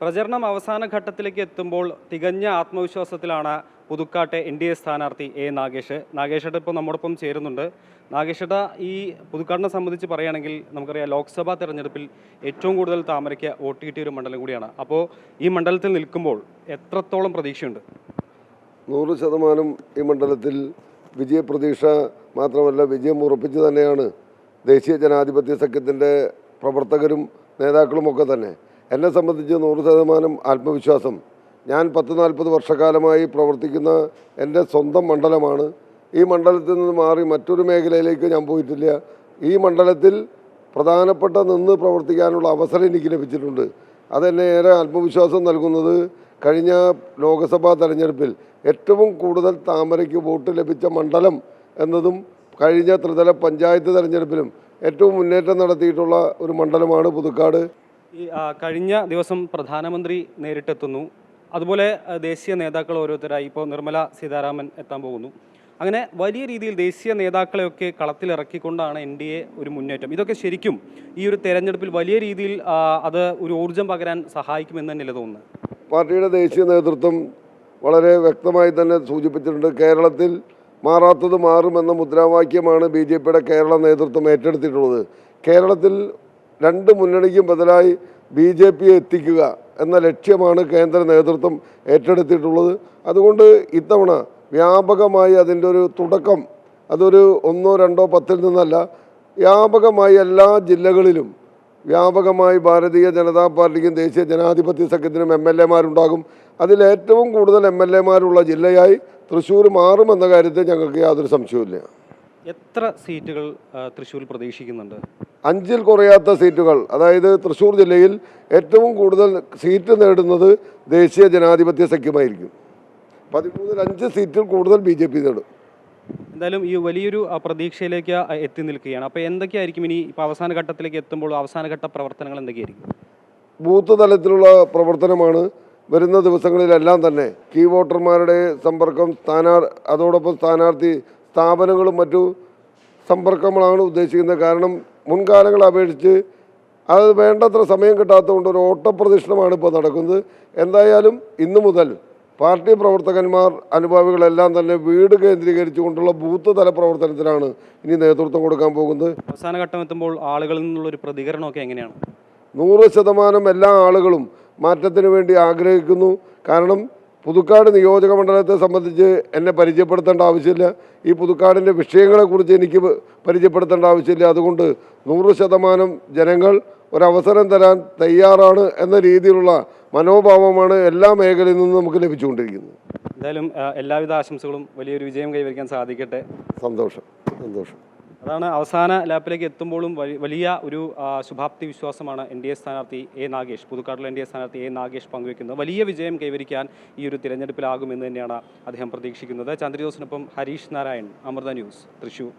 പ്രചരണം അവസാന ഘട്ടത്തിലേക്ക് എത്തുമ്പോൾ തികഞ്ഞ ആത്മവിശ്വാസത്തിലാണ് പുതുക്കാട്ടെ NDA സ്ഥാനാർത്ഥി നാഗേഷ്. നാഗേഷേട്ട ഇപ്പോൾ നമ്മോടൊപ്പം ചേരുന്നുണ്ട്. നാഗേഷേട്ട, ഈ പുതുക്കാടിനെ സംബന്ധിച്ച് പറയുകയാണെങ്കിൽ നമുക്കറിയാം, ലോക്സഭാ തെരഞ്ഞെടുപ്പിൽ ഏറ്റവും കൂടുതൽ താമരയ്ക്ക് വോട്ട് കിട്ടിയ ഒരു മണ്ഡലം കൂടിയാണ്. അപ്പോൾ ഈ മണ്ഡലത്തിൽ നിൽക്കുമ്പോൾ എത്രത്തോളം പ്രതീക്ഷയുണ്ട്? 100% ഈ മണ്ഡലത്തിൽ വിജയപ്രതീക്ഷ മാത്രമല്ല, വിജയം ഉറപ്പിച്ച് തന്നെയാണ് ദേശീയ ജനാധിപത്യ സഖ്യത്തിൻ്റെ പ്രവർത്തകരും നേതാക്കളുമൊക്കെ തന്നെ. എന്നെ സംബന്ധിച്ച് 100% ആത്മവിശ്വാസം. ഞാൻ 40 വർഷക്കാലമായി പ്രവർത്തിക്കുന്ന എൻ്റെ സ്വന്തം മണ്ഡലമാണ്. ഈ മണ്ഡലത്തിൽ നിന്ന് മാറി മറ്റൊരു മേഖലയിലേക്ക് ഞാൻ പോയിട്ടില്ല. ഈ മണ്ഡലത്തിൽ പ്രധാനപ്പെട്ട നിന്ന് പ്രവർത്തിക്കാനുള്ള അവസരം എനിക്ക് ലഭിച്ചിട്ടുണ്ട്. അതെന്നെ ഏറെ ആത്മവിശ്വാസം നൽകുന്നത് കഴിഞ്ഞ ലോക്സഭാ തെരഞ്ഞെടുപ്പിൽ ഏറ്റവും കൂടുതൽ താമരയ്ക്ക് വോട്ട് ലഭിച്ച മണ്ഡലം എന്നതും കഴിഞ്ഞ ത്രിതല പഞ്ചായത്ത് തെരഞ്ഞെടുപ്പിലും ഏറ്റവും മുന്നേറ്റം നടത്തിയിട്ടുള്ള ഒരു മണ്ഡലമാണ് പുതുക്കാട്. ഈ കഴിഞ്ഞ ദിവസം പ്രധാനമന്ത്രി നേരിട്ടെത്തുന്നു, അതുപോലെ ദേശീയ നേതാക്കൾ ഓരോരുത്തരായി. ഇപ്പോൾ നിർമ്മല സീതാരാമൻ എത്താൻ പോകുന്നു. അങ്ങനെ വലിയ രീതിയിൽ ദേശീയ നേതാക്കളെയൊക്കെ കളത്തിലിറക്കിക്കൊണ്ടാണ് NDA ഒരു മുന്നേറ്റം. ഇതൊക്കെ ശരിക്കും ഈ ഒരു തെരഞ്ഞെടുപ്പിൽ വലിയ രീതിയിൽ അത് ഒരു ഊർജ്ജം പകരാൻ സഹായിക്കുമെന്ന് തന്നെയല്ലേ തോന്നുന്നത്? പാർട്ടിയുടെ ദേശീയ നേതൃത്വം വളരെ വ്യക്തമായി തന്നെ സൂചിപ്പിച്ചിട്ടുണ്ട്. കേരളത്തിൽ മാറാത്തത് മാറുമെന്ന മുദ്രാവാക്യമാണ് BJPയുടെ കേരള നേതൃത്വം ഏറ്റെടുത്തിട്ടുള്ളത്. കേരളത്തിൽ രണ്ട് മുന്നണിക്കും ബദലായി BJPയെ എത്തിക്കുക എന്ന ലക്ഷ്യമാണ് കേന്ദ്ര നേതൃത്വം ഏറ്റെടുത്തിട്ടുള്ളത്. അതുകൊണ്ട് ഇത്തവണ വ്യാപകമായി അതിൻ്റെ ഒരു തുടക്കം അതൊരു 1, 2, 10 നിന്നല്ല, വ്യാപകമായി എല്ലാ ജില്ലകളിലും വ്യാപകമായി ഭാരതീയ ജനതാ പാർട്ടിക്കും ദേശീയ ജനാധിപത്യ സഖ്യത്തിനും MLA-മാരുണ്ടാകും. അതിലേറ്റവും കൂടുതൽ MLA-മാരുള്ള ജില്ലയായി തൃശ്ശൂർ മാറുമെന്ന കാര്യത്തിൽ ഞങ്ങൾക്ക് യാതൊരു സംശയവുമില്ല. എത്ര സീറ്റുകൾ തൃശ്ശൂർ പ്രതീക്ഷിക്കുന്നുണ്ട്? 5-ൽ കുറയാത്ത സീറ്റുകൾ. അതായത് തൃശ്ശൂർ ജില്ലയിൽ ഏറ്റവും കൂടുതൽ സീറ്റ് നേടുന്നത് ദേശീയ ജനാധിപത്യ സഖ്യമായിരിക്കും. 13-ൽ 5 സീറ്റിൽ കൂടുതൽ BJP നേടും. എന്തായാലും ഈ വലിയൊരു പ്രതീക്ഷയിലേക്ക് എത്തി നിൽക്കുകയാണ്. അപ്പോൾ എന്തൊക്കെയായിരിക്കും ഇനി ഇപ്പോൾ അവസാന ഘട്ടത്തിലേക്ക് എത്തുമ്പോൾ അവസാനഘട്ട പ്രവർത്തനങ്ങൾ എന്തൊക്കെയായിരിക്കും? ബൂത്ത് തലത്തിലുള്ള പ്രവർത്തനമാണ് വരുന്ന ദിവസങ്ങളിലെല്ലാം തന്നെ. കീ വോട്ടർമാരുടെ സമ്പർക്കം, അതോടൊപ്പം സ്ഥാനാർത്ഥി സ്ഥാപനങ്ങളും മറ്റു സമ്പർക്കങ്ങളാണ് ഉദ്ദേശിക്കുന്നത്. കാരണം മുൻകാലങ്ങളെ അപേക്ഷിച്ച് അത് വേണ്ടത്ര സമയം കിട്ടാത്തതുകൊണ്ട് ഒരു ഓട്ടപ്രദക്ഷിണമാണ് ഇപ്പോൾ നടക്കുന്നത്. എന്തായാലും ഇന്നു മുതൽ പാർട്ടി പ്രവർത്തകന്മാർ, അനുഭാവികളെല്ലാം തന്നെ വീട് കേന്ദ്രീകരിച്ചുകൊണ്ടുള്ള ബൂത്ത് തല പ്രവർത്തനത്തിനാണ് ഇനി നേതൃത്വം കൊടുക്കാൻ പോകുന്നത്. അവസാന ഘട്ടം എത്തുമ്പോൾ ആളുകളിൽ നിന്നുള്ളൊരു പ്രതികരണമൊക്കെ എങ്ങനെയാണ്? 100% എല്ലാ ആളുകളും മാറ്റത്തിന് വേണ്ടി ആഗ്രഹിക്കുന്നു. കാരണം പുതുക്കാട് നിയോജക മണ്ഡലത്തെ സംബന്ധിച്ച് എന്നെ പരിചയപ്പെടുത്തേണ്ട ആവശ്യമില്ല. ഈ പുതുക്കാടിൻ്റെ വിഷയങ്ങളെക്കുറിച്ച് എനിക്ക് പരിചയപ്പെടുത്തേണ്ട ആവശ്യമില്ല. അതുകൊണ്ട് 100% ജനങ്ങൾ ഒരവസരം തരാൻ തയ്യാറാണ് എന്ന രീതിയിലുള്ള മനോഭാവമാണ് എല്ലാ മേഖലയിൽ നിന്നും നമുക്ക് ലഭിച്ചുകൊണ്ടിരിക്കുന്നത്. എന്തായാലും എല്ലാവിധ ആശംസകളും. വലിയൊരു വിജയം കൈവരിക്കാൻ സാധിക്കട്ടെ. സന്തോഷം. അതാണ് അവസാന ലാപ്പിലേക്ക് എത്തുമ്പോഴും വലിയ ഒരു ശുഭാപ്തി വിശ്വാസമാണ് NDA സ്ഥാനാർത്ഥി നാഗേഷ്, പുതുക്കാട്ടിലെ NDA സ്ഥാനാർത്ഥി നാഗേഷ് പങ്കുവെക്കുന്നത്. വലിയ വിജയം കൈവരിക്കാൻ ഈ ഒരു തിരഞ്ഞെടുപ്പിലാകുമെന്ന് തന്നെയാണ് അദ്ദേഹം പ്രതീക്ഷിക്കുന്നത്. ചന്ദ്രജോസിനൊപ്പം ഹരീഷ് നാരായൺ, അമൃത ന്യൂസ്, തൃശ്ശൂർ.